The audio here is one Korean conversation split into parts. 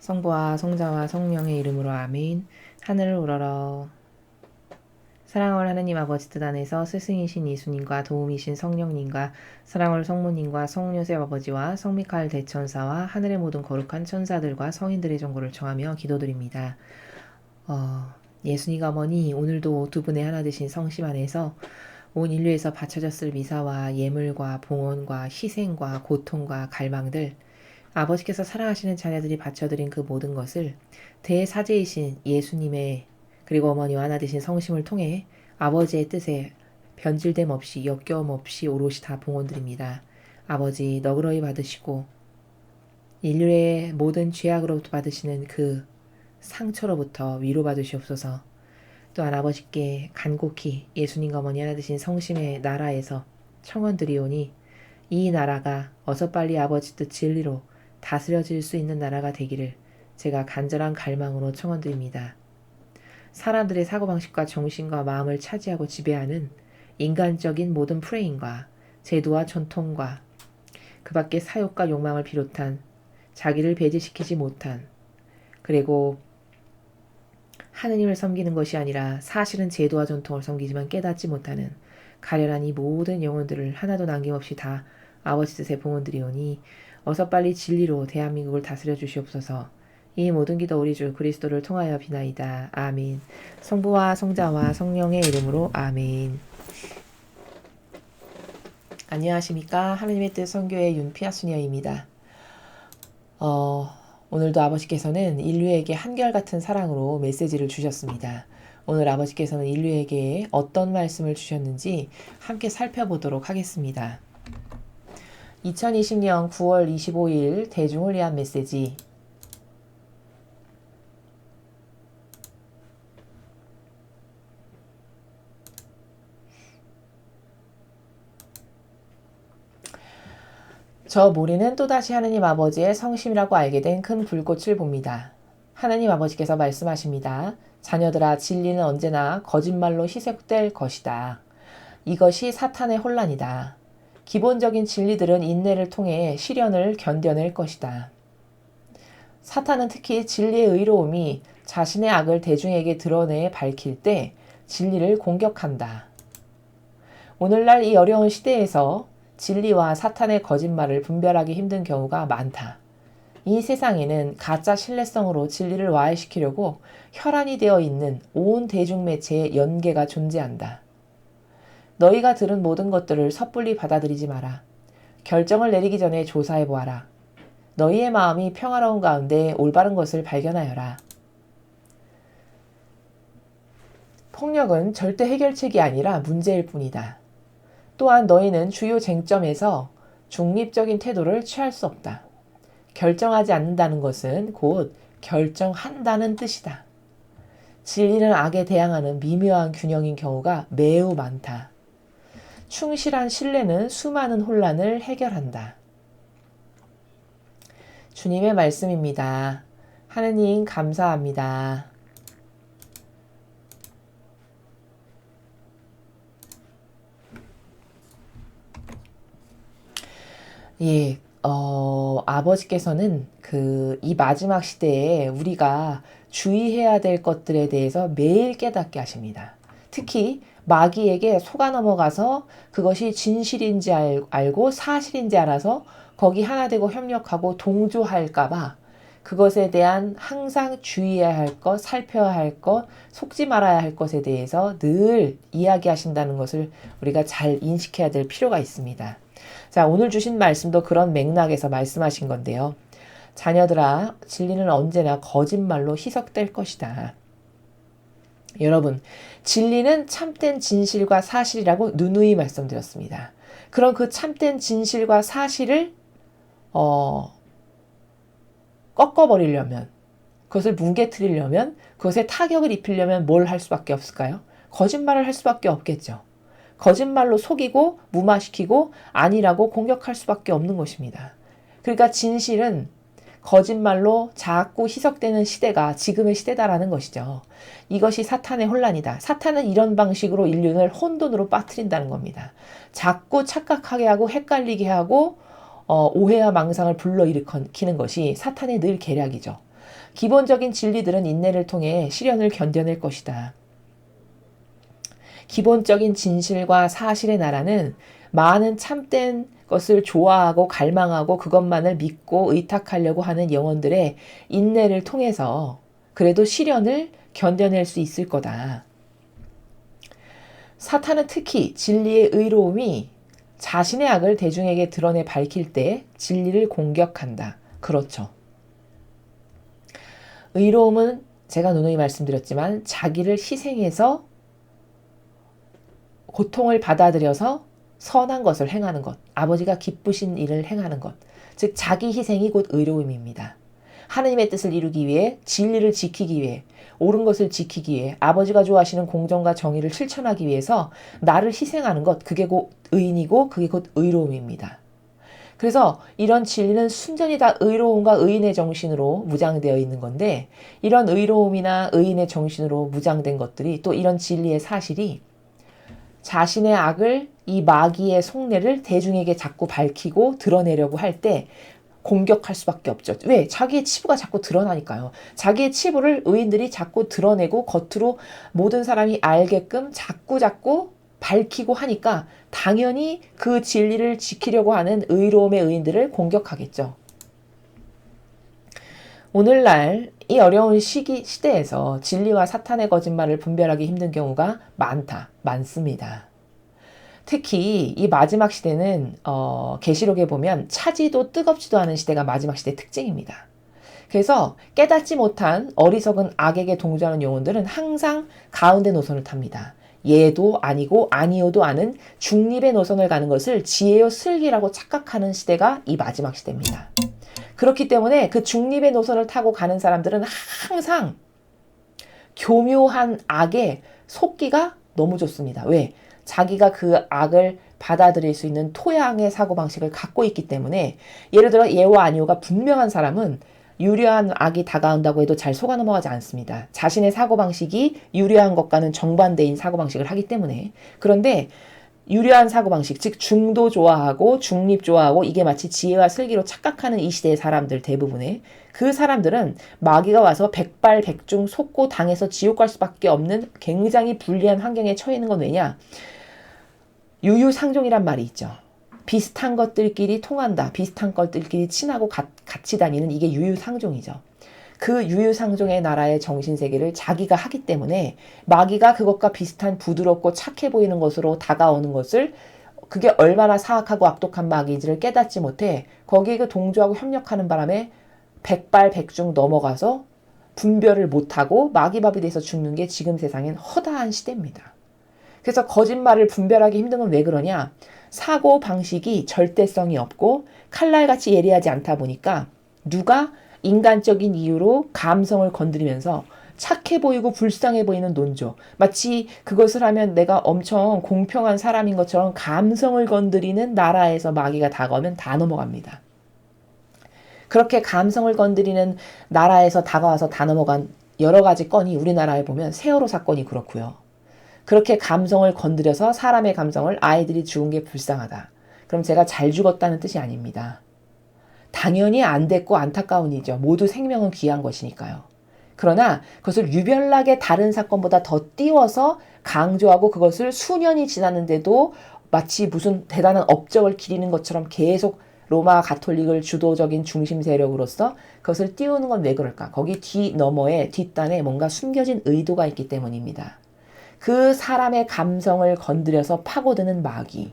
성부와 성자와 성령의 이름으로 아멘. 하늘을 우러러. 사랑을 하느님 아버지 뜻 안에서 스승이신 예수님과 도움이신 성령님과 사랑을 성모님과 성요셉 아버지와 성미카엘 대천사와 하늘의 모든 거룩한 천사들과 성인들의 정보를 청하며 기도드립니다. 예수님 어머니, 오늘도 두 분의 하나 되신 성심 안에서 온 인류에서 바쳐졌을 미사와 예물과 봉헌과 희생과 고통과 갈망들, 아버지께서 사랑하시는 자녀들이 바쳐드린 그 모든 것을 대사제이신 예수님의 그리고 어머니와 하나 되신 성심을 통해 아버지의 뜻에 변질됨 없이 역겨움 없이 오롯이 다 봉헌드립니다. 아버지 너그러이 받으시고 인류의 모든 죄악으로부터 받으시는 그 상처로부터 위로받으시옵소서. 또한 아버지께 간곡히 예수님과 어머니 하나 되신 성심의 나라에서 청원드리오니 이 나라가 어서 빨리 아버지 뜻 진리로 다스려질 수 있는 나라가 되기를 제가 간절한 갈망으로 청원드립니다. 사람들의 사고방식과 정신과 마음을 차지하고 지배하는 인간적인 모든 프레임과 제도와 전통과 그 밖의 사욕과 욕망을 비롯한 자기를 배제시키지 못한 그리고 하느님을 섬기는 것이 아니라 사실은 제도와 전통을 섬기지만 깨닫지 못하는 가련한 이 모든 영혼들을 하나도 남김없이 다 아버지 뜻의 봉헌드리오니 어서 빨리 진리로 대한민국을 다스려 주시옵소서. 이 모든 기도 우리 주 그리스도를 통하여 비나이다. 아멘. 성부와 성자와 성령의 이름으로 아멘. 안녕하십니까. 하느님의 뜻 선교의 윤피아수녀입니다. 오늘도 아버지께서는 인류에게 한결같은 사랑으로 메시지를 주셨습니다. 오늘 아버지께서는 인류에게 어떤 말씀을 주셨는지 함께 살펴보도록 하겠습니다. 2020년 9월 25일 대중을 위한 메시지. 저 모리는 또다시 하느님 아버지의 성심이라고 알게 된 큰 불꽃을 봅니다. 하느님 아버지께서 말씀하십니다. 자녀들아, 진리는 언제나 거짓말로 희석될 것이다. 이것이 사탄의 혼란이다. 기본적인 진리들은 인내를 통해 시련을 견뎌낼 것이다. 사탄은 특히 진리의 의로움이 자신의 악을 대중에게 드러내 밝힐 때 진리를 공격한다. 오늘날 이 어려운 시대에서 진리와 사탄의 거짓말을 분별하기 힘든 경우가 많다. 이 세상에는 가짜 신뢰성으로 진리를 와해시키려고 혈안이 되어 있는 온 대중매체의 연계가 존재한다. 너희가 들은 모든 것들을 섣불리 받아들이지 마라. 결정을 내리기 전에 조사해보아라. 너희의 마음이 평화로운 가운데 올바른 것을 발견하여라. 폭력은 절대 해결책이 아니라 문제일 뿐이다. 또한 너희는 주요 쟁점에서 중립적인 태도를 취할 수 없다. 결정하지 않는다는 것은 곧 결정한다는 뜻이다. 진리는 악에 대항하는 미묘한 균형인 경우가 매우 많다. 충실한 신뢰는 수많은 혼란을 해결한다. 주님의 말씀입니다. 하느님 감사합니다. 예, 아버지께서는 이 마지막 시대에 우리가 주의해야 될 것들에 대해서 매일 깨닫게 하십니다. 특히 마귀에게 속아 넘어가서 그것이 진실인지 알고 사실인지 알아서 거기 하나 되고 협력하고 동조할까봐 그것에 대한 항상 주의해야 할 것, 살펴야 할 것, 속지 말아야 할 것에 대해서 늘 이야기하신다는 것을 우리가 잘 인식해야 될 필요가 있습니다. 자, 오늘 주신 말씀도 그런 맥락에서 말씀하신 건데요. 자녀들아, 진리는 언제나 거짓말로 희석될 것이다. 여러분, 진리는 참된 진실과 사실이라고 누누이 말씀드렸습니다. 그럼 그 참된 진실과 사실을 꺾어버리려면, 그것을 뭉개뜨리려면, 그것에 타격을 입히려면 뭘 할 수밖에 없을까요? 거짓말을 할 수밖에 없겠죠. 거짓말로 속이고 무마시키고 아니라고 공격할 수밖에 없는 것입니다. 그러니까 진실은 거짓말로 자꾸 희석되는 시대가 지금의 시대다라는 것이죠. 이것이 사탄의 혼란이다. 사탄은 이런 방식으로 인류를 혼돈으로 빠뜨린다는 겁니다. 자꾸 착각하게 하고 헷갈리게 하고 오해와 망상을 불러일으키는 것이 사탄의 늘 계략이죠. 기본적인 진리들은 인내를 통해 시련을 견뎌낼 것이다. 기본적인 진실과 사실의 나라는 많은 참된 것을 좋아하고 갈망하고 그것만을 믿고 의탁하려고 하는 영혼들의 인내를 통해서 그래도 시련을 견뎌낼 수 있을 거다. 사탄은 특히 진리의 의로움이 자신의 악을 대중에게 드러내 밝힐 때 진리를 공격한다. 그렇죠. 의로움은 제가 누누이 말씀드렸지만 자기를 희생해서 고통을 받아들여서 선한 것을 행하는 것, 아버지가 기쁘신 일을 행하는 것, 즉 자기 희생이 곧 의로움입니다. 하느님의 뜻을 이루기 위해, 진리를 지키기 위해, 옳은 것을 지키기 위해, 아버지가 좋아하시는 공정과 정의를 실천하기 위해서 나를 희생하는 것, 그게 곧 의인이고 그게 곧 의로움입니다. 그래서 이런 진리는 순전히 다 의로움과 의인의 정신으로 무장되어 있는 건데, 이런 의로움이나 의인의 정신으로 무장된 것들이, 또 이런 진리의 사실이 자신의 악을, 이 마귀의 속내를 대중에게 자꾸 밝히고 드러내려고 할 때 공격할 수밖에 없죠. 왜? 자기의 치부가 자꾸 드러나니까요. 자기의 치부를 의인들이 자꾸 드러내고 겉으로 모든 사람이 알게끔 자꾸 밝히고 하니까 당연히 그 진리를 지키려고 하는 의로움의 의인들을 공격하겠죠. 오늘날 이 어려운 시대에서 진리와 사탄의 거짓말을 분별하기 힘든 경우가 많습니다. 특히 이 마지막 시대는 계시록에 보면 차지도 뜨겁지도 않은 시대가 마지막 시대의 특징입니다. 그래서 깨닫지 못한 어리석은 악에게 동조하는 영혼들은 항상 가운데 노선을 탑니다. 예도 아니고 아니오도 아는 중립의 노선을 가는 것을 지혜요 슬기라고 착각하는 시대가 이 마지막 시대입니다. 그렇기 때문에 그 중립의 노선을 타고 가는 사람들은 항상 교묘한 악에 속기가 너무 좋습니다. 왜? 자기가 그 악을 받아들일 수 있는 토양의 사고방식을 갖고 있기 때문에, 예를 들어 예와 아니오가 분명한 사람은 유려한 악이 다가온다고 해도 잘 속아 넘어가지 않습니다. 자신의 사고방식이 유려한 것과는 정반대인 사고방식을 하기 때문에. 그런데 유려한 사고방식, 즉 중도 좋아하고 중립 좋아하고 이게 마치 지혜와 슬기로 착각하는 이 시대의 사람들 대부분의 그 사람들은 마귀가 와서 백발백중 속고 당해서 지옥 갈 수밖에 없는 굉장히 불리한 환경에 처해 있는 건 왜냐? 유유상종이란 말이 있죠. 비슷한 것들끼리 통한다. 비슷한 것들끼리 친하고 같이 다니는 이게 유유상종이죠. 그 유유상종의 나라의 정신세계를 자기가 하기 때문에 마귀가 그것과 비슷한 부드럽고 착해 보이는 것으로 다가오는 것을, 그게 얼마나 사악하고 악독한 마귀인지를 깨닫지 못해 거기에 그 동조하고 협력하는 바람에 백발백중 넘어가서 분별을 못하고 마귀밥이 돼서 죽는 게 지금 세상엔 허다한 시대입니다. 그래서 거짓말을 분별하기 힘든 건 왜 그러냐? 사고 방식이 절대성이 없고 칼날같이 예리하지 않다 보니까 누가 인간적인 이유로 감성을 건드리면서 착해 보이고 불쌍해 보이는 논조, 마치 그것을 하면 내가 엄청 공평한 사람인 것처럼 감성을 건드리는 나라에서 마귀가 다가오면 다 넘어갑니다. 그렇게 감성을 건드리는 나라에서 다가와서 다 넘어간 여러 가지 건이 우리나라에 보면 세월호 사건이 그렇고요. 그렇게 감성을 건드려서 사람의 감성을, 아이들이 죽은 게 불쌍하다. 그럼 제가 잘 죽었다는 뜻이 아닙니다. 당연히 안 됐고 안타까운 일이죠. 모두 생명은 귀한 것이니까요. 그러나 그것을 유별나게 다른 사건보다 더 띄워서 강조하고 그것을 수년이 지났는데도 마치 무슨 대단한 업적을 기리는 것처럼 계속 로마 가톨릭을 주도적인 중심 세력으로서 그것을 띄우는 건 왜 그럴까? 거기 뒤너머에, 뒷단에 뭔가 숨겨진 의도가 있기 때문입니다. 그 사람의 감성을 건드려서 파고드는 마귀,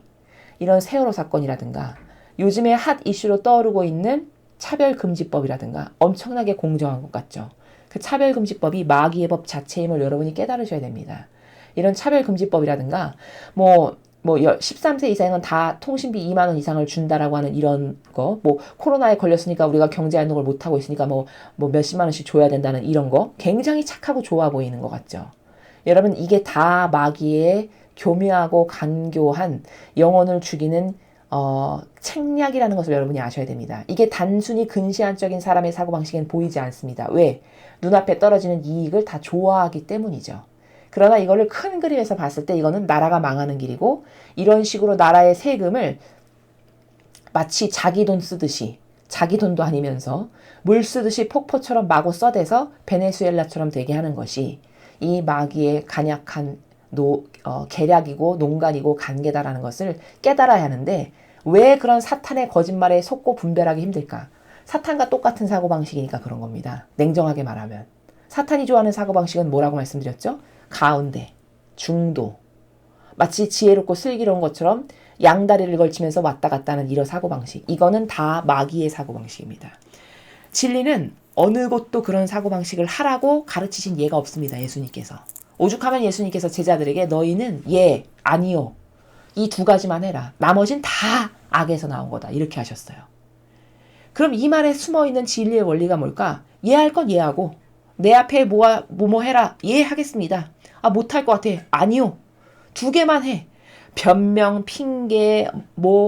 이런 세월호 사건이라든가 요즘에 핫 이슈로 떠오르고 있는 차별금지법이라든가 엄청나게 공정한 것 같죠. 그 차별금지법이 마귀의 법 자체임을 여러분이 깨달으셔야 됩니다. 이런 차별금지법이라든가 13세 이상은 다 통신비 2만 원 이상을 준다라고 하는 이런 거, 코로나에 걸렸으니까 우리가 경제활동을 못하고 있으니까 몇십만 원씩 줘야 된다는 이런 거, 굉장히 착하고 좋아 보이는 것 같죠. 여러분, 이게 다 마귀의 교묘하고 간교한 영혼을 죽이는 책략이라는 것을 여러분이 아셔야 됩니다. 이게 단순히 근시안적인 사람의 사고방식엔 보이지 않습니다. 왜? 눈앞에 떨어지는 이익을 다 좋아하기 때문이죠. 그러나 이거를 큰 그림에서 봤을 때 이거는 나라가 망하는 길이고, 이런 식으로 나라의 세금을 마치 자기 돈 쓰듯이 자기 돈도 아니면서 물 쓰듯이 폭포처럼 마구 써대서 베네수엘라처럼 되게 하는 것이 이 마귀의 간약한 계략이고 농간이고 관계다라는 것을 깨달아야 하는데 왜 그런 사탄의 거짓말에 속고 분별하기 힘들까? 사탄과 똑같은 사고방식이니까 그런 겁니다. 냉정하게 말하면. 사탄이 좋아하는 사고방식은 뭐라고 말씀드렸죠? 가운데, 중도, 마치 지혜롭고 슬기로운 것처럼 양다리를 걸치면서 왔다 갔다 하는 이런 사고방식. 이거는 다 마귀의 사고방식입니다. 진리는 어느 곳도 그런 사고방식을 하라고 가르치신 예가 없습니다. 예수님께서. 오죽하면 예수님께서 제자들에게 너희는 예, 아니요. 이 두 가지만 해라. 나머진 다 악에서 나온 거다. 이렇게 하셨어요. 그럼 이 말에 숨어있는 진리의 원리가 뭘까? 예할 건 예하고 내 앞에 뭐뭐 해라. 예 하겠습니다. 아 못할 것 같아. 아니요. 두 개만 해. 변명, 핑계,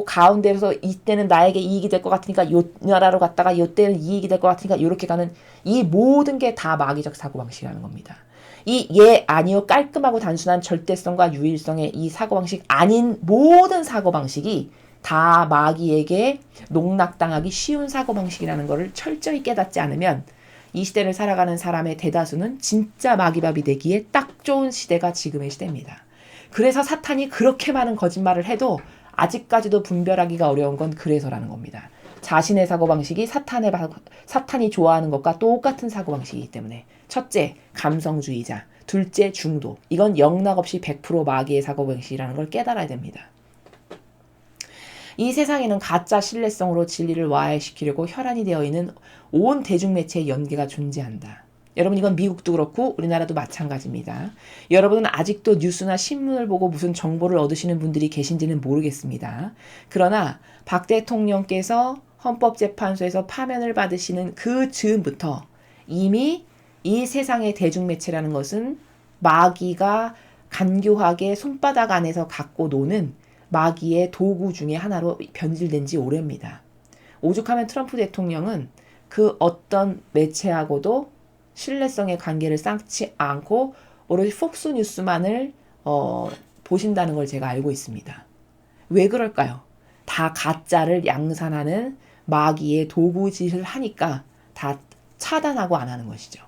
가운데서 이때는 나에게 이익이 될 것 같으니까 요 나라로 갔다가 요때는 이익이 될 것 같으니까 요렇게 가는 이 모든 게 다 마귀적 사고방식이라는 겁니다. 이 예, 아니요 깔끔하고 단순한 절대성과 유일성의 이 사고방식 아닌 모든 사고방식이 다 마귀에게 농락당하기 쉬운 사고방식이라는 것을 철저히 깨닫지 않으면 이 시대를 살아가는 사람의 대다수는 진짜 마귀밥이 되기에 딱 좋은 시대가 지금의 시대입니다. 그래서 사탄이 그렇게 많은 거짓말을 해도 분별하기가 어려운 건 그래서라는 겁니다. 자신의 사고방식이 사탄이 좋아하는 것과 똑같은 사고방식이기 때문에 첫째, 감성주의자. 둘째, 중도. 이건 영락없이 100% 마귀의 사고방식이라는 걸 깨달아야 됩니다. 이 세상에는 가짜 신뢰성으로 진리를 와해시키려고 혈안이 되어 있는 온 대중매체의 연계가 존재한다. 여러분 이건 미국도 그렇고 우리나라도 마찬가지입니다. 여러분은 아직도 뉴스나 신문을 보고 무슨 정보를 얻으시는 분들이 계신지는 모르겠습니다. 그러나 박 대통령께서 헌법재판소에서 파면을 받으시는 그 즈음부터 이미 이 세상의 대중매체라는 것은 마귀가 간교하게 손바닥 안에서 갖고 노는 마귀의 도구 중에 하나로 변질된 지 오래입니다. 오죽하면 트럼프 대통령은 그 어떤 매체하고도 신뢰성의 관계를 쌓지 않고 오로지 폭스 뉴스만을 보신다는 걸 제가 알고 있습니다. 왜 그럴까요? 다 가짜를 양산하는 마귀의 도구짓을 하니까 다 차단하고 안 하는 것이죠.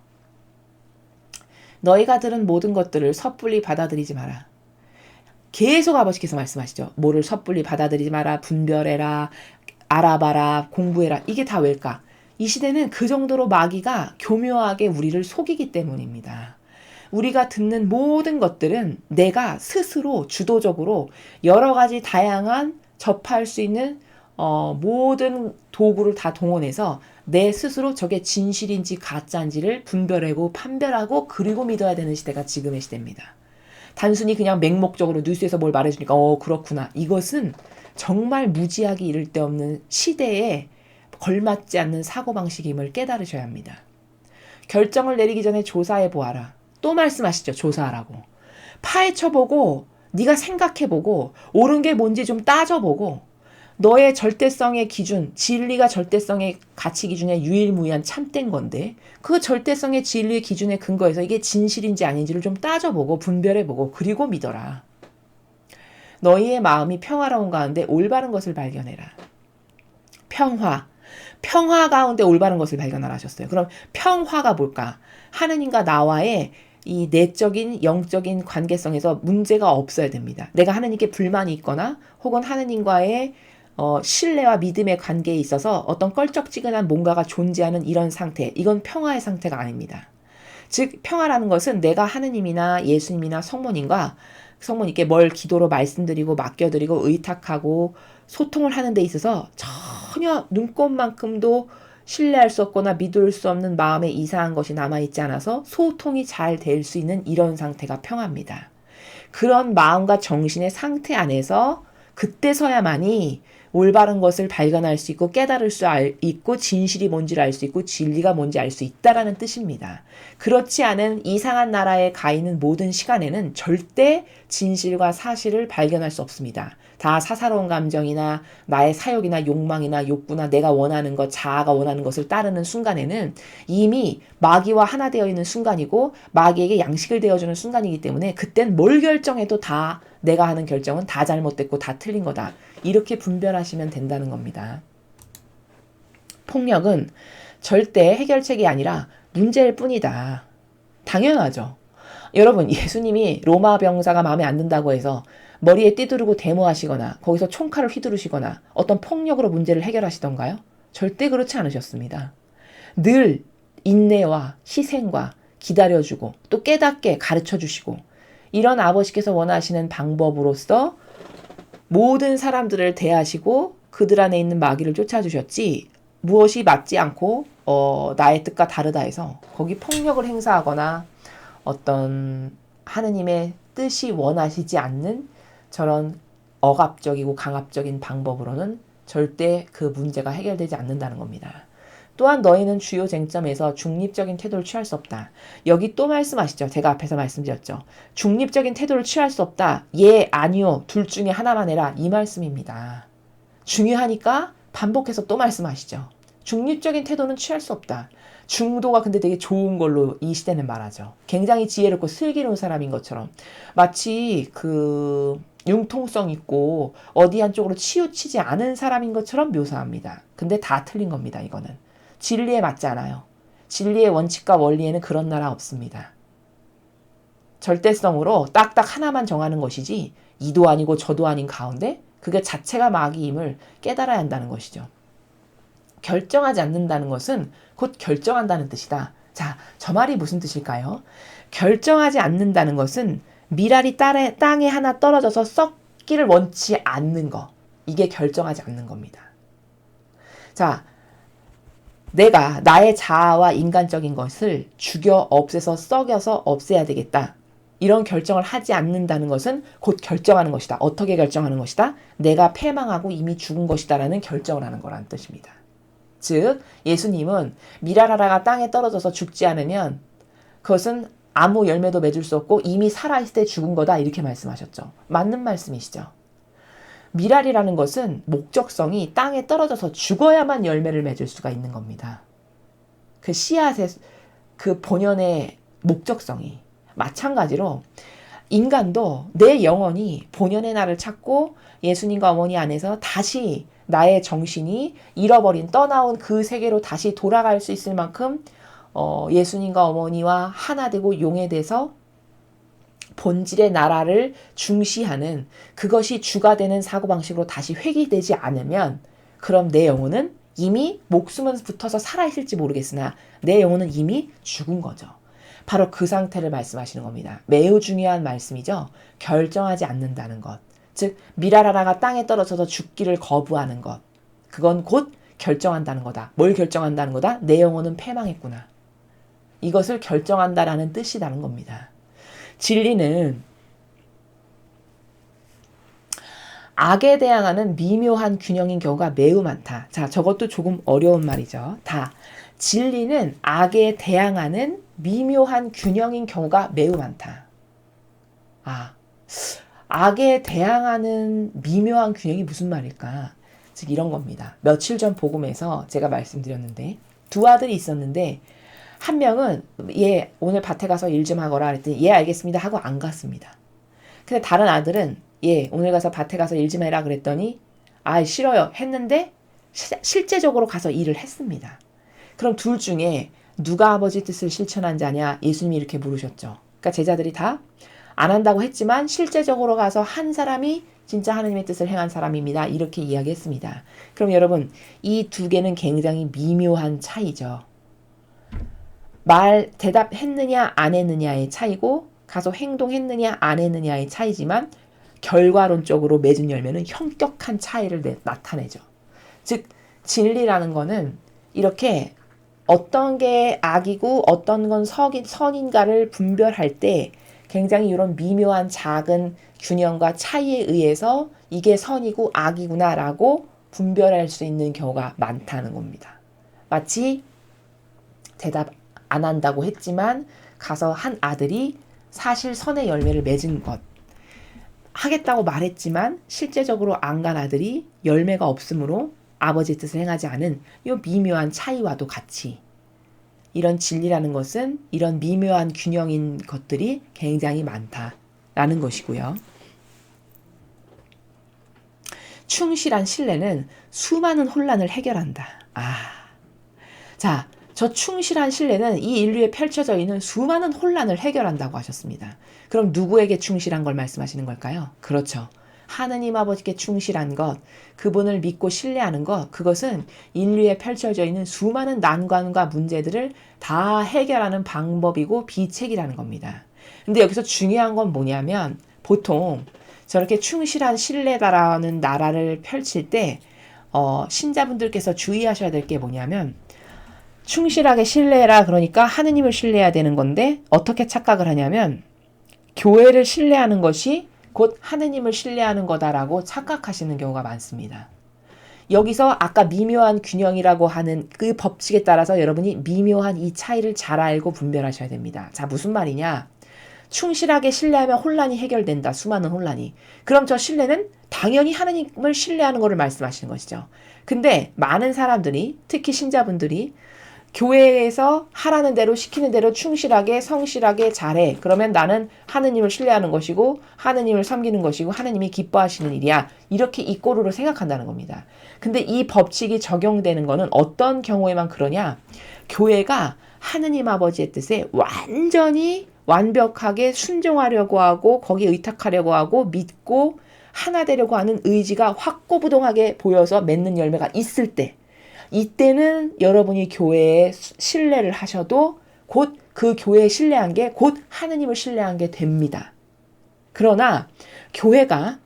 너희가 들은 모든 것들을 섣불리 받아들이지 마라. 계속 아버지께서 말씀하시죠. 뭐를 섣불리 받아들이지 마라, 분별해라, 알아봐라, 공부해라. 이게 다 왜일까? 이 시대는 그 정도로 마귀가 교묘하게 우리를 속이기 때문입니다. 우리가 듣는 모든 것들은 내가 스스로 주도적으로 여러 가지 다양한 접할 수 있는 모든 도구를 다 동원해서 내 스스로 저게 진실인지 가짜인지를 분별하고 판별하고 그리고 믿어야 되는 시대가 지금의 시대입니다. 단순히 그냥 맹목적으로 뉴스에서 뭘 말해주니까 그렇구나. 이것은 정말 무지하게 이를 데 없는 시대에 걸맞지 않는 사고방식임을 깨달으셔야 합니다. 결정을 내리기 전에 조사해 보아라. 또 말씀하시죠. 조사하라고. 파헤쳐보고 네가 생각해보고 옳은 게 뭔지 좀 따져보고 너의 절대성의 기준, 진리가 절대성의 가치 기준의 유일무이한 참된 건데 그 절대성의 진리의 기준에 근거해서 이게 진실인지 아닌지를 좀 따져보고 분별해보고 그리고 믿어라. 너희의 마음이 평화로운 가운데 올바른 것을 발견해라. 평화 가운데 올바른 것을 발견하라 하셨어요. 그럼 평화가 뭘까? 하느님과 나와의 이 내적인 영적인 관계성에서 문제가 없어야 됩니다. 내가 하느님께 불만이 있거나 혹은 하느님과의 신뢰와 믿음의 관계에 있어서 어떤 껄쩍지근한 뭔가가 존재하는 이런 상태, 이건 평화의 상태가 아닙니다. 즉 평화라는 것은 내가 하느님이나 예수님이나 성모님께 뭘 기도로 말씀드리고 맡겨드리고 의탁하고 소통을 하는 데 있어서 전혀 눈꼽만큼도 신뢰할 수 없거나 믿을 수 없는 마음에 이상한 것이 남아있지 않아서 소통이 잘 될 수 있는 이런 상태가 평화입니다. 그런 마음과 정신의 상태 안에서 그때서야만이 올바른 것을 발견할 수 있고 깨달을 수 있고 진실이 뭔지를 알 수 있고 진리가 뭔지 알 수 있다라는 뜻입니다. 그렇지 않은 이상한 나라에 가 있는 모든 시간에는 절대 진실과 사실을 발견할 수 없습니다. 다 사사로운 감정이나 나의 사욕이나 욕망이나 욕구나 내가 원하는 것, 자아가 원하는 것을 따르는 순간에는 이미 마귀와 하나 되어 있는 순간이고 마귀에게 양식을 되어주는 순간이기 때문에 그땐 뭘 결정해도 다 내가 하는 결정은 다 잘못됐고 다 틀린 거다. 이렇게 분별하시면 된다는 겁니다. 폭력은 절대 해결책이 아니라 문제일 뿐이다. 당연하죠. 여러분, 예수님이 로마 병사가 마음에 안 든다고 해서 머리에 띠두르고 데모하시거나 거기서 총칼을 휘두르시거나 어떤 폭력으로 문제를 해결하시던가요? 절대 그렇지 않으셨습니다. 늘 인내와 희생과 기다려주고 또 깨닫게 가르쳐주시고 이런 아버지께서 원하시는 방법으로서 모든 사람들을 대하시고 그들 안에 있는 마귀를 쫓아주셨지, 무엇이 맞지 않고 나의 뜻과 다르다 해서 거기 폭력을 행사하거나 어떤 하느님의 뜻이 원하시지 않는 저런 억압적이고 강압적인 방법으로는 절대 그 문제가 해결되지 않는다는 겁니다. 또한 너희는 주요 쟁점에서 중립적인 태도를 취할 수 없다. 여기 또 말씀하시죠. 제가 앞에서 말씀드렸죠. 중립적인 태도를 취할 수 없다. 예, 아니요. 둘 중에 하나만 해라. 이 말씀입니다. 중요하니까 반복해서 또 말씀하시죠. 중립적인 태도는 취할 수 없다. 중도가 근데 되게 좋은 걸로 이 시대는 말하죠. 굉장히 지혜롭고 슬기로운 사람인 것처럼 마치 융통성 있고 어디 한쪽으로 치우치지 않은 사람인 것처럼 묘사합니다. 근데 다 틀린 겁니다. 이거는 진리에 맞지 않아요. 진리의 원칙과 원리에는 그런 나라 없습니다. 절대성으로 딱딱 하나만 정하는 것이지 이도 아니고 저도 아닌 가운데 그게 자체가 마귀임을 깨달아야 한다는 것이죠. 결정하지 않는다는 것은 곧 결정한다는 뜻이다. 자, 저 말이 무슨 뜻일까요? 결정하지 않는다는 것은 미랄이 땅에 하나 떨어져서 썩기를 원치 않는 거. 이게 결정하지 않는 겁니다. 자, 내가 나의 자아와 인간적인 것을 죽여 없애서 썩여서 없애야 되겠다. 이런 결정을 하지 않는다는 것은 곧 결정하는 것이다. 어떻게 결정하는 것이다? 내가 패망하고 이미 죽은 것이다 라는 결정을 하는 거라는 뜻입니다. 즉 예수님은 미랄하라가 땅에 떨어져서 죽지 않으면 그것은 아무 열매도 맺을 수 없고 이미 살아있을 때 죽은 거다 이렇게 말씀하셨죠. 맞는 말씀이시죠. 미랄이라는 것은 목적성이 땅에 떨어져서 죽어야만 열매를 맺을 수가 있는 겁니다. 그 씨앗의 그 본연의 목적성이 마찬가지로 인간도 내 영혼이 본연의 나를 찾고 예수님과 어머니 안에서 다시 나의 정신이 잃어버린 떠나온 그 세계로 다시 돌아갈 수 있을 만큼 예수님과 어머니와 하나 되고 용해돼서 본질의 나라를 중시하는 그것이 주가 되는 사고방식으로 다시 회귀되지 않으면 그럼 내 영혼은 이미 목숨은 붙어서 살아있을지 모르겠으나 내 영혼은 이미 죽은 거죠. 바로 그 상태를 말씀하시는 겁니다. 매우 중요한 말씀이죠. 결정하지 않는다는 것. 즉 미랄하라가 땅에 떨어져서 죽기를 거부하는 것. 그건 곧 결정한다는 거다. 뭘 결정한다는 거다? 내 영혼은 패망했구나. 이것을 결정한다라는 뜻이라는 겁니다. 진리는 악에 대항하는 미묘한 균형인 경우가 매우 많다. 자, 저것도 조금 어려운 말이죠. 진리는 악에 대항하는 미묘한 균형인 경우가 매우 많다. 악에 대항하는 미묘한 균형이 무슨 말일까? 즉 이런 겁니다. 며칠 전 복음에서 제가 말씀드렸는데 두 아들이 있었는데 한 명은 얘 오늘 밭에 가서 일 좀 하거라 그랬더니 예 알겠습니다 하고 안 갔습니다. 근데 다른 아들은 예 오늘 가서 밭에 가서 일 좀 해라 그랬더니 싫어요 했는데 실제적으로 가서 일을 했습니다. 그럼 둘 중에 누가 아버지 뜻을 실천한 자냐? 예수님이 이렇게 물으셨죠. 그러니까 제자들이 다 안 한다고 했지만 실제적으로 가서 한 사람이 진짜 하느님의 뜻을 행한 사람입니다. 이렇게 이야기했습니다. 그럼 여러분 이 두 개는 굉장히 미묘한 차이죠. 대답했느냐 안 했느냐의 차이고 가서 행동했느냐 안 했느냐의 차이지만 결과론적으로 맺은 열매는 현격한 차이를 나타내죠. 즉 진리라는 거는 이렇게 어떤 게 악이고 어떤 건 선인가를 분별할 때 굉장히 이런 미묘한 작은 균형과 차이에 의해서 이게 선이고 악이구나라고 분별할 수 있는 경우가 많다는 겁니다. 마치 대답 안 한다고 했지만 가서 한 아들이 사실 선의 열매를 맺은 것. 하겠다고 말했지만 실제적으로 안 간 아들이 열매가 없으므로 아버지의 뜻을 행하지 않은 이 미묘한 차이와도 같이 이런 진리라는 것은 이런 미묘한 균형인 것들이 굉장히 많다라는 것이고요. 충실한 신뢰는 수많은 혼란을 해결한다. 자, 저 충실한 신뢰는 이 인류에 펼쳐져 있는 수많은 혼란을 해결한다고 하셨습니다. 그럼 누구에게 충실한 걸 말씀하시는 걸까요? 그렇죠. 하느님 아버지께 충실한 것, 그분을 믿고 신뢰하는 것, 그것은 인류에 펼쳐져 있는 수많은 난관과 문제들을 다 해결하는 방법이고 비책이라는 겁니다. 근데 여기서 중요한 건 뭐냐면 보통 저렇게 충실한 신뢰다라는 나라를 펼칠 때 신자분들께서 주의하셔야 될 게 뭐냐면 충실하게 신뢰해라 그러니까 하느님을 신뢰해야 되는 건데 어떻게 착각을 하냐면 교회를 신뢰하는 것이 곧 하느님을 신뢰하는 거다라고 착각하시는 경우가 많습니다. 여기서 아까 미묘한 균형이라고 하는 그 법칙에 따라서 여러분이 미묘한 이 차이를 잘 알고 분별하셔야 됩니다. 자, 무슨 말이냐? 충실하게 신뢰하면 혼란이 해결된다. 수많은 혼란이. 그럼 저 신뢰는 당연히 하느님을 신뢰하는 것을 말씀하시는 것이죠. 근데 많은 사람들이 특히 신자분들이 교회에서 하라는 대로 시키는 대로 충실하게 성실하게 잘해. 그러면 나는 하느님을 신뢰하는 것이고 하느님을 섬기는 것이고 하느님이 기뻐하시는 일이야. 이렇게 이꼬르로 생각한다는 겁니다. 근데 이 법칙이 적용되는 거는 어떤 경우에만 그러냐? 교회가 하느님 아버지의 뜻에 완전히 완벽하게 순종하려고 하고 거기에 의탁하려고 하고 믿고 하나 되려고 하는 의지가 확고부동하게 보여서 맺는 열매가 있을 때 이때는 여러분이 교회에 신뢰를 하셔도 곧 그 교회에 신뢰한 게 곧 하느님을 신뢰한 게 됩니다. 그러나 교회가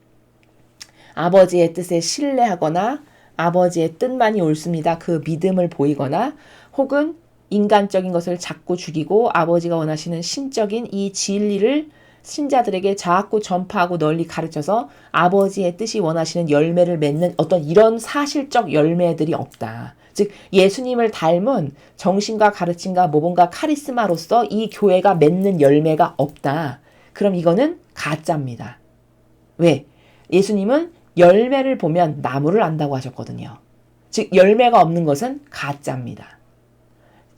아버지의 뜻에 신뢰하거나 아버지의 뜻만이 옳습니다. 그 믿음을 보이거나 혹은 인간적인 것을 자꾸 죽이고 아버지가 원하시는 신적인 이 진리를 신자들에게 자꾸 전파하고 널리 가르쳐서 아버지의 뜻이 원하시는 열매를 맺는 어떤 이런 사실적 열매들이 없다. 즉 예수님을 닮은 정신과 가르침과 모범과 카리스마로서 이 교회가 맺는 열매가 없다. 그럼 이거는 가짜입니다. 왜? 예수님은 열매를 보면 나무를 안다고 하셨거든요. 즉 열매가 없는 것은 가짜입니다.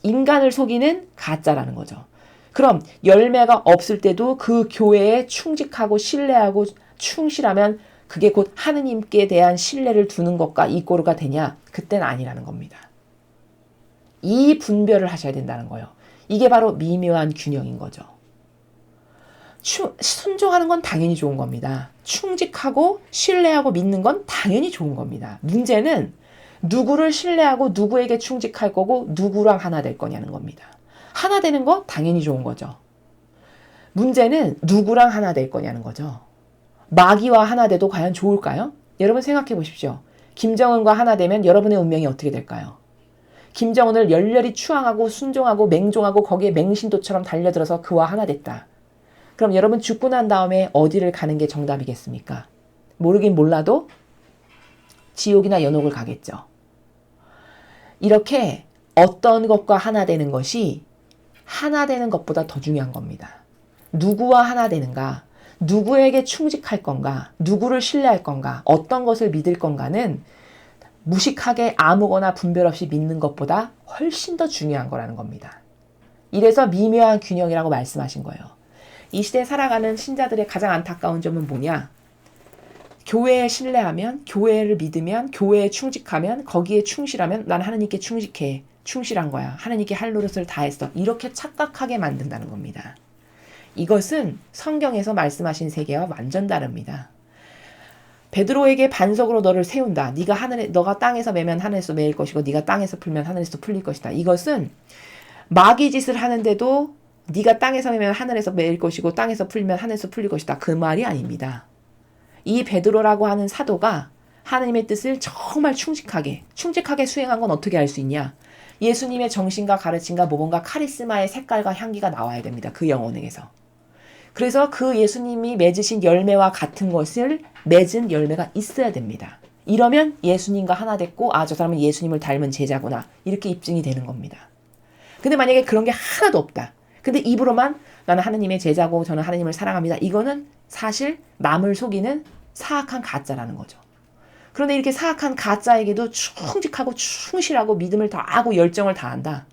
인간을 속이는 가짜라는 거죠. 그럼 열매가 없을 때도 그 교회에 충직하고 신뢰하고 충실하면 그게 곧 하느님께 대한 신뢰를 두는 것과 이꼬르가 되냐? 그때는 아니라는 겁니다. 이 분별을 하셔야 된다는 거예요. 이게 바로 미묘한 균형인 거죠. 순종하는 건 당연히 좋은 겁니다. 충직하고 신뢰하고 믿는 건 당연히 좋은 겁니다. 문제는 누구를 신뢰하고 누구에게 충직할 거고 누구랑 하나 될 거냐는 겁니다. 하나 되는 거 당연히 좋은 거죠. 문제는 누구랑 하나 될 거냐는 거죠. 마귀와 하나 돼도 과연 좋을까요? 여러분 생각해 보십시오. 김정은과 하나 되면 여러분의 운명이 어떻게 될까요? 김정은을 열렬히 추앙하고 순종하고 맹종하고 거기에 맹신도처럼 달려들어서 그와 하나 됐다. 그럼 여러분 죽고 난 다음에 어디를 가는 게 정답이겠습니까? 모르긴 몰라도 지옥이나 연옥을 가겠죠. 이렇게 어떤 것과 하나 되는 것이 하나 되는 것보다 더 중요한 겁니다. 누구와 하나 되는가? 누구에게 충직할 건가? 누구를 신뢰할 건가? 어떤 것을 믿을 건가는 무식하게 아무거나 분별 없이 믿는 것보다 훨씬 더 중요한 거라는 겁니다. 이래서 미묘한 균형이라고 말씀하신 거예요. 이 시대에 살아가는 신자들의 가장 안타까운 점은 뭐냐? 교회에 신뢰하면, 교회를 믿으면, 교회에 충직하면, 거기에 충실하면 난 하느님께 충직해. 충실한 거야. 하느님께 할 노릇을 다 했어. 이렇게 착각하게 만든다는 겁니다. 이것은 성경에서 말씀하신 세계와 완전 다릅니다. 베드로에게 반석으로 너를 세운다. 너가 땅에서 매면 하늘에서 매일 것이고 네가 땅에서 풀면 하늘에서 풀릴 것이다. 이것은 마귀 짓을 하는데도 네가 땅에서 매면 하늘에서 매일 것이고 땅에서 풀면 하늘에서 풀릴 것이다. 그 말이 아닙니다. 이 베드로라고 하는 사도가 하나님의 뜻을 정말 충직하게 수행한 건 어떻게 알 수 있냐? 예수님의 정신과 가르침과 모범과 카리스마의 색깔과 향기가 나와야 됩니다. 그 영혼에게서. 그래서 그 예수님이 맺으신 열매와 같은 것을 맺은 열매가 있어야 됩니다. 이러면 예수님과 하나 됐고 저 사람은 예수님을 닮은 제자구나. 이렇게 입증이 되는 겁니다. 근데 만약에 그런 게 하나도 없다. 근데 입으로만 나는 하느님의 제자고 저는 하느님을 사랑합니다. 이거는 사실 남을 속이는 사악한 가짜라는 거죠. 그런데 이렇게 사악한 가짜에게도 충직하고 충실하고 믿음을 다하고 열정을 다한다.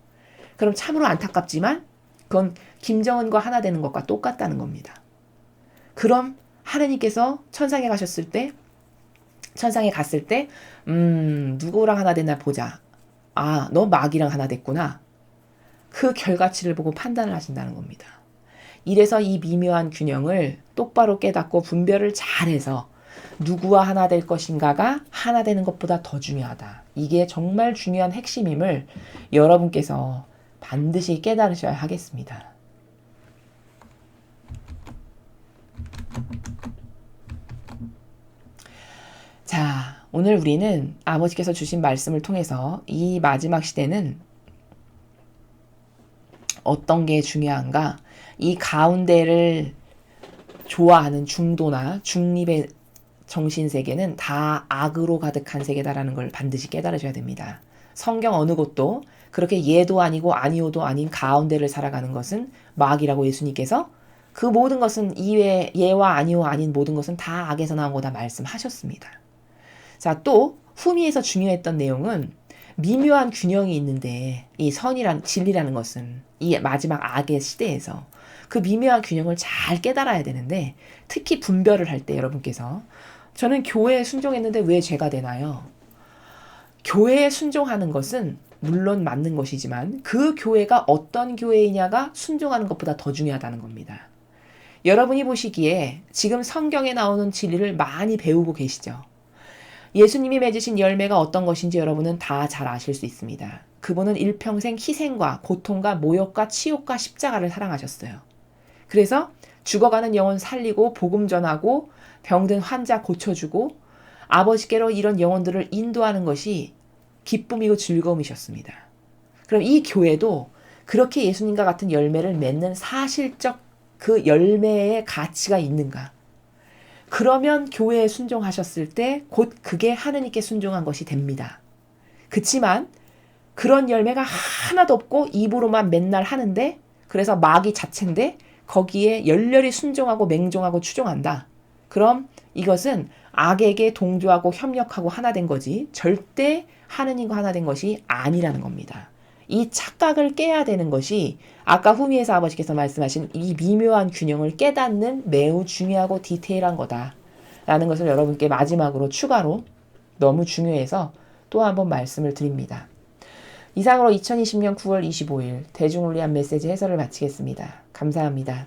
그럼 참으로 안타깝지만 그건 김정은과 하나 되는 것과 똑같다는 겁니다. 그럼 하느님께서 천상에 갔을 때 누구랑 하나 됐나 보자. 아, 너 마귀랑 하나 됐구나. 그 결과치를 보고 판단을 하신다는 겁니다. 이래서 이 미묘한 균형을 똑바로 깨닫고 분별을 잘해서 누구와 하나 될 것인가가 하나 되는 것보다 더 중요하다. 이게 정말 중요한 핵심임을 여러분께서 반드시 깨달으셔야 하겠습니다. 자, 오늘 우리는 아버지께서 주신 말씀을 통해서 이 마지막 시대는 어떤 게 중요한가? 이 가운데를 좋아하는 중도나 중립의 정신세계는 다 악으로 가득한 세계다라는 걸 반드시 깨달으셔야 됩니다. 성경 어느 곳도 그렇게 예도 아니고 아니오도 아닌 가운데를 살아가는 것은 마귀라고 예수님께서 그 모든 것은 이외 예와 아니오 아닌 모든 것은 다 악에서 나온 거다 말씀하셨습니다. 자, 또 후미에서 중요했던 내용은 미묘한 균형이 있는데 이 선이란 진리라는 것은 이 마지막 악의 시대에서 그 미묘한 균형을 잘 깨달아야 되는데 특히 분별을 할 때 여러분께서 저는 교회에 순종했는데 왜 죄가 되나요? 교회에 순종하는 것은 물론 맞는 것이지만 그 교회가 어떤 교회이냐가 순종하는 것보다 더 중요하다는 겁니다. 여러분이 보시기에 지금 성경에 나오는 진리를 많이 배우고 계시죠? 예수님이 맺으신 열매가 어떤 것인지 여러분은 다 잘 아실 수 있습니다. 그분은 일평생 희생과 고통과 모욕과 치욕과 십자가를 사랑하셨어요. 그래서 죽어가는 영혼 살리고 복음 전하고 병든 환자 고쳐주고 아버지께로 이런 영혼들을 인도하는 것이 기쁨이고 즐거움이셨습니다. 그럼 이 교회도 그렇게 예수님과 같은 열매를 맺는 사실적 그 열매의 가치가 있는가? 그러면 교회에 순종하셨을 때 곧 그게 하느님께 순종한 것이 됩니다. 그치만 그런 열매가 하나도 없고 입으로만 맨날 하는데 그래서 마귀 자체인데 거기에 열렬히 순종하고 맹종하고 추종한다. 그럼 이것은 악에게 동조하고 협력하고 하나 된 거지 절대 하느님과 하나 된 것이 아니라는 겁니다. 이 착각을 깨야 되는 것이 아까 후미에서 아버지께서 말씀하신 이 미묘한 균형을 깨닫는 매우 중요하고 디테일한 거다. 라는 것을 여러분께 마지막으로 추가로 너무 중요해서 또 한번 말씀을 드립니다. 이상으로 2020년 9월 25일 대중을 위한 메시지 해설을 마치겠습니다. 감사합니다.